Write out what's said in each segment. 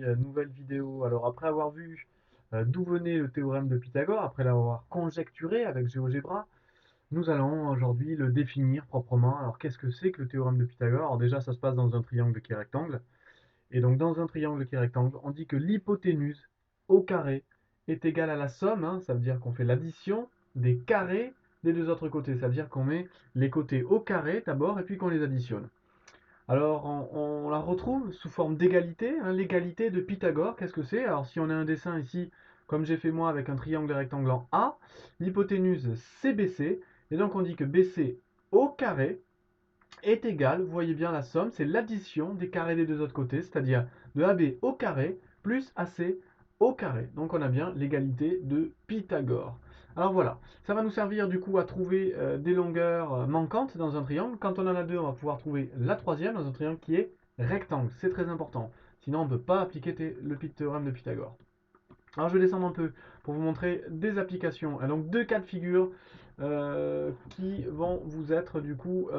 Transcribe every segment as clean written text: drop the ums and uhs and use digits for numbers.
nouvelle vidéo. Alors après avoir vu d'où venait le théorème de Pythagore, après l'avoir conjecturé avec GeoGebra, nous allons aujourd'hui le définir proprement. Alors qu'est-ce que c'est que le théorème de Pythagore? Alors déjà ça se passe dans un triangle qui est rectangle. Et donc dans un triangle qui est rectangle, on dit que l'hypoténuse au carré est égale à la somme, hein, ça veut dire qu'on fait l'addition des carrés des deux autres côtés. Ça veut dire qu'on met les côtés au carré d'abord et puis qu'on les additionne. Alors, on la retrouve sous forme d'égalité, hein, l'égalité de Pythagore. Qu'est-ce que c'est? Alors, si on a un dessin ici, comme j'ai fait moi avec un triangle rectangle en A, l'hypoténuse c'est BC, et donc on dit que BC au carré est égal, vous voyez bien la somme, c'est l'addition des carrés des deux autres côtés, c'est-à-dire de AB au carré plus AC au carré. Donc on a bien l'égalité de Pythagore. Alors voilà, ça va nous servir du coup à trouver des longueurs manquantes dans un triangle. Quand on en a deux, on va pouvoir trouver la troisième dans un triangle qui est rectangle. C'est très important. Sinon, on ne peut pas appliquer le théorème de Pythagore. Alors je vais descendre un peu pour vous montrer des applications. Et donc deux cas de figure qui vont vous être du coup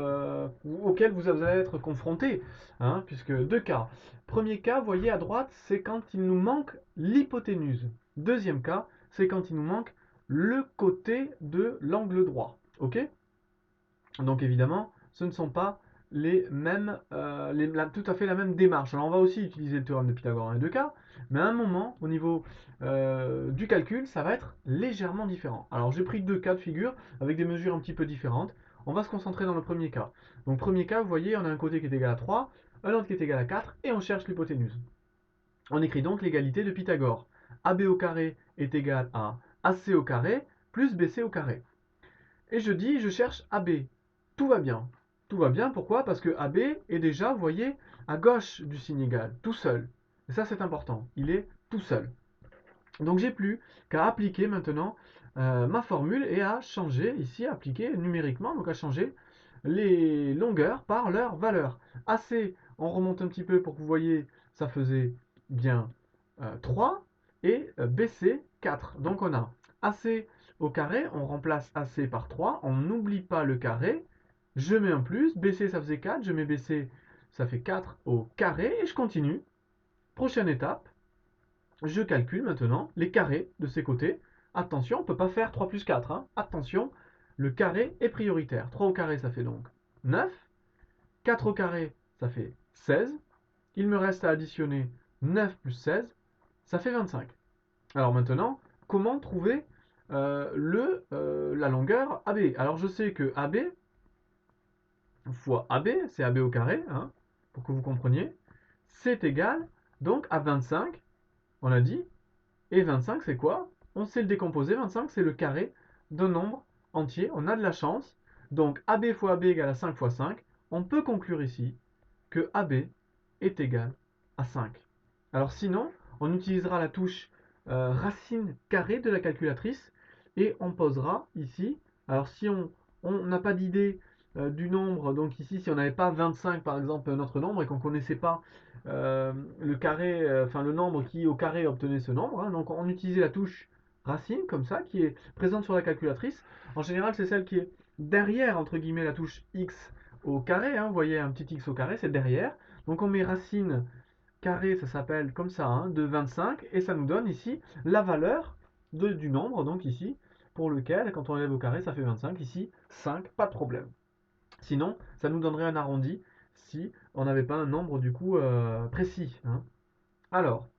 auxquels vous allez être confrontés, hein, puisque deux cas. Premier cas, vous voyez à droite, c'est quand il nous manque l'hypoténuse. Deuxième cas, c'est quand il nous manque le côté de l'angle droit. Ok? Donc évidemment, ce ne sont pas les mêmes, tout à fait la même démarche. Alors on va aussi utiliser le théorème de Pythagore dans les deux cas, mais à un moment, au niveau du calcul, ça va être légèrement différent. Alors j'ai pris deux cas de figure avec des mesures un petit peu différentes. On va se concentrer dans le premier cas. Donc premier cas, vous voyez, on a un côté qui est égal à 3, un autre qui est égal à 4, et on cherche l'hypoténuse. On écrit donc l'égalité de Pythagore. AB au carré est égal à AC au carré plus BC au carré. Et je dis, je cherche AB. Tout va bien. Tout va bien, pourquoi? Parce que AB est déjà, vous voyez, à gauche du signe égal, tout seul. Et ça, c'est important. Il est tout seul. Donc, j'ai plus qu'à appliquer maintenant ma formule et à changer, ici, à appliquer numériquement, donc à changer les longueurs par leur valeur. AC, on remonte un petit peu pour que vous voyez, ça faisait bien 3 et BC 4. Donc on a AC au carré, on remplace AC par 3, on n'oublie pas le carré, je mets un plus, BC ça faisait 4, je mets BC ça fait 4 au carré et je continue. Prochaine étape, je calcule maintenant les carrés de ces côtés. Attention, on ne peut pas faire 3 plus 4, hein. Attention, le carré est prioritaire. 3 au carré, ça fait donc 9. 4 au carré, ça fait 16. Il me reste à additionner 9 plus 16, ça fait 25. Alors maintenant, comment trouver la longueur AB? Alors je sais que AB fois AB, c'est AB au carré, hein, pour que vous compreniez, c'est égal donc à 25, on a dit, et 25 c'est quoi? On sait le décomposer, 25 c'est le carré d'un nombre entier, on a de la chance, donc AB fois AB égale à 5 fois 5, on peut conclure ici que AB est égal à 5. Alors sinon, on utilisera la touche racine carrée de la calculatrice et on posera ici. Alors si on n'a pas d'idée du nombre, donc ici si on n'avait pas 25 par exemple notre nombre et qu'on ne connaissait pas le carré, enfin le nombre qui au carré obtenait ce nombre, hein, donc on utilisait la touche racine comme ça qui est présente sur la calculatrice. En général c'est celle qui est derrière entre guillemets la touche x au carré, hein, vous voyez un petit x au carré, c'est derrière. Donc on met racine carré, ça s'appelle comme ça, hein, de 25, et ça nous donne ici la valeur du nombre, donc ici, pour lequel, quand on lève au carré, ça fait 25, ici 5, pas de problème. Sinon, ça nous donnerait un arrondi si on n'avait pas un nombre du coup précis, hein. Alors,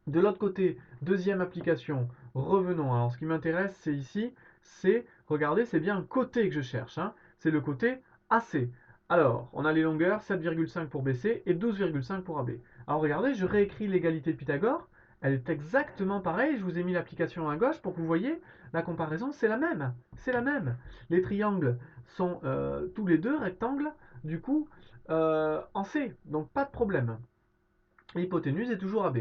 de l'autre côté, deuxième application, revenons. Alors ce qui m'intéresse, c'est ici, c'est, regardez, c'est bien un côté que je cherche, hein. C'est le côté AC. Alors, on a les longueurs 7,5 pour BC et 12,5 pour AB. Alors regardez, je réécris l'égalité de Pythagore. Elle est exactement pareille. Je vous ai mis l'application à gauche pour que vous voyez la comparaison, c'est la même. C'est la même. Les triangles sont tous les deux rectangles, du coup, en C. Donc pas de problème. L'hypoténuse est toujours AB.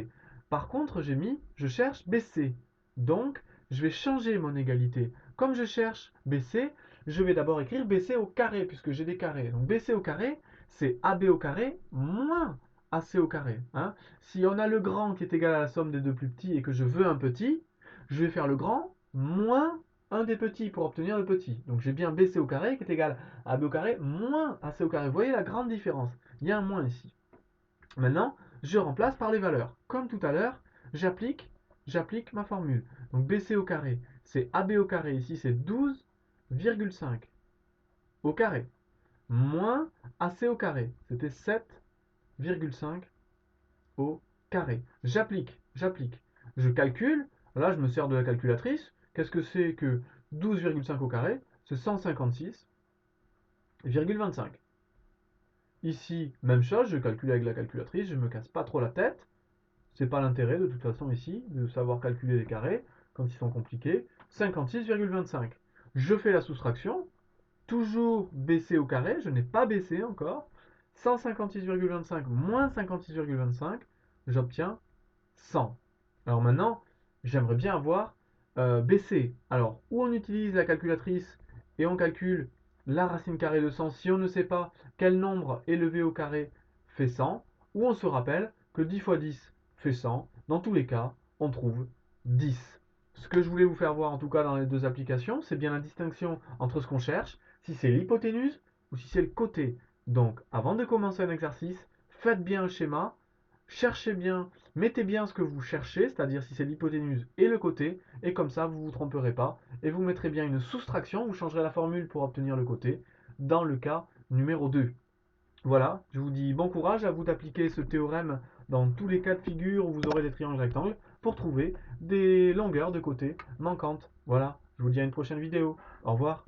Par contre, j'ai mis, je cherche BC. Donc, je vais changer mon égalité. Comme je cherche BC, je vais d'abord écrire BC au carré, puisque j'ai des carrés. Donc, BC au carré, c'est AB au carré moins AC au carré, hein. Si on a le grand qui est égal à la somme des deux plus petits et que je veux un petit, je vais faire le grand moins un des petits pour obtenir le petit. Donc, j'ai bien BC au carré qui est égal à AB au carré moins AC au carré. Vous voyez la grande différence? Il y a un moins ici. Maintenant, je remplace par les valeurs. Comme tout à l'heure, j'applique ma formule. Donc BC au carré, c'est AB au carré, ici c'est 12,5 au carré, moins AC au carré, c'était 7,5 au carré. J'applique. Je calcule, là je me sers de la calculatrice. Qu'est-ce que c'est que 12,5 au carré? C'est 156,25. Ici, même chose, je calcule avec la calculatrice, je ne me casse pas trop la tête. C'est pas l'intérêt de toute façon ici, de savoir calculer les carrés quand ils sont compliqués. 56,25. Je fais la soustraction, toujours baissé au carré, je n'ai pas baissé encore. 156,25 moins 56,25, j'obtiens 100. Alors maintenant, j'aimerais bien avoir baissé. Alors, ou on utilise la calculatrice et on calcule la racine carrée de 100 si on ne sait pas quel nombre élevé au carré fait 100, ou on se rappelle que 10 fois 10 fait 100. Dans tous les cas, on trouve 10. Ce que je voulais vous faire voir en tout cas dans les deux applications, c'est bien la distinction entre ce qu'on cherche, si c'est l'hypoténuse ou si c'est le côté. Donc, avant de commencer un exercice, faites bien le schéma, cherchez bien, mettez bien ce que vous cherchez, c'est-à-dire si c'est l'hypoténuse et le côté, et comme ça vous ne vous tromperez pas, et vous mettrez bien une soustraction, vous changerez la formule pour obtenir le côté, dans le cas numéro 2. Voilà, je vous dis bon courage, à vous d'appliquer ce théorème dans tous les cas de figure où vous aurez des triangles rectangles pour trouver des longueurs de côté manquantes. Voilà, je vous dis à une prochaine vidéo. Au revoir.